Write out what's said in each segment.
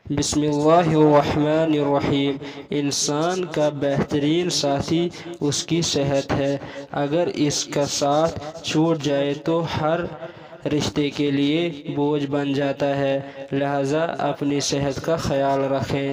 بسم اللہ الرحمن الرحیم۔ انسان کا بہترین ساتھی اس کی صحت ہے۔ اگر اس کا ساتھ چھوٹ جائے تو ہر رشتے کے لیے بوجھ بن جاتا ہے، لہذا اپنی صحت کا خیال رکھیں۔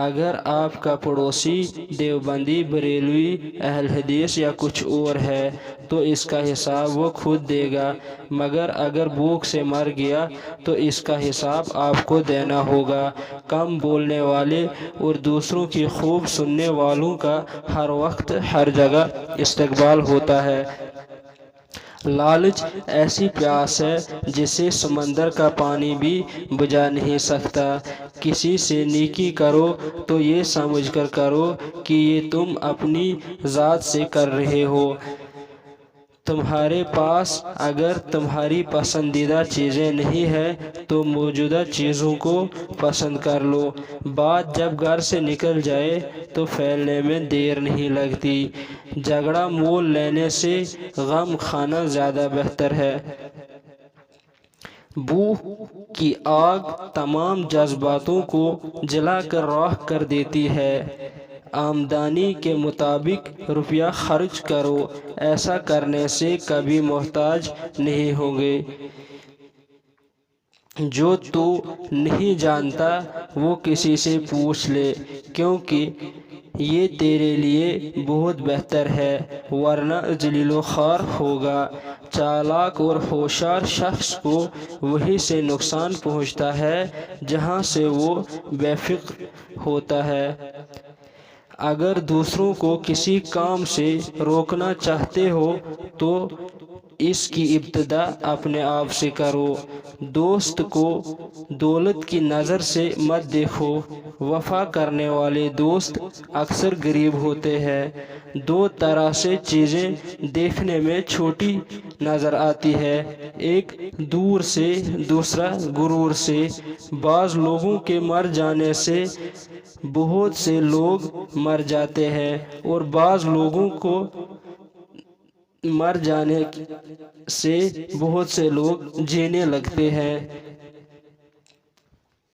اگر آپ کا پڑوسی دیوبندی، بریلوی، اہل حدیث یا کچھ اور ہے تو اس کا حساب وہ خود دے گا، مگر اگر بھوک سے مر گیا تو اس کا حساب آپ کو دینا ہوگا۔ کم بولنے والے اور دوسروں کی خوب سننے والوں کا ہر وقت ہر جگہ استقبال ہوتا ہے۔ لالچ ایسی پیاس ہے جسے سمندر کا پانی بھی بجھا نہیں سکتا۔ کسی سے نیکی کرو تو یہ سمجھ کر کرو کہ یہ تم اپنی ذات سے کر رہے ہو۔ تمہارے پاس اگر تمہاری پسندیدہ چیزیں نہیں ہیں تو موجودہ چیزوں کو پسند کر لو۔ بات جب گھر سے نکل جائے تو پھیلنے میں دیر نہیں لگتی۔ جھگڑا مول لینے سے غم کھانا زیادہ بہتر ہے۔ بھوک کی آگ تمام جذباتوں کو جلا کر راکھ کر دیتی ہے۔ آمدنی کے مطابق روپیہ خرچ کرو، ایسا کرنے سے کبھی محتاج نہیں ہوگے۔ جو تو نہیں جانتا وہ کسی سے پوچھ لے، کیونکہ یہ تیرے لیے بہت بہتر ہے، ورنہ ذلیل و خوار ہوگا۔ چالاک اور ہوشیار شخص کو وہیں سے نقصان پہنچتا ہے جہاں سے وہ بے فکر ہوتا ہے۔ اگر دوسروں کو کسی کام سے روکنا چاہتے ہو تو اس کی ابتدا اپنے آپ سے کرو۔ دوست کو دولت کی نظر سے مت دیکھو۔ وفا کرنے والے دوست اکثر غریب ہوتے ہیں۔ دو طرح سے چیزیں دیکھنے میں چھوٹی نظر آتی ہے، ایک دور سے، دوسرا غرور سے۔ بعض لوگوں کے مر جانے سے بہت سے لوگ مر جاتے ہیں اور بعض لوگوں کو مر جانے سے بہت سے لوگ جینے لگتے ہیں۔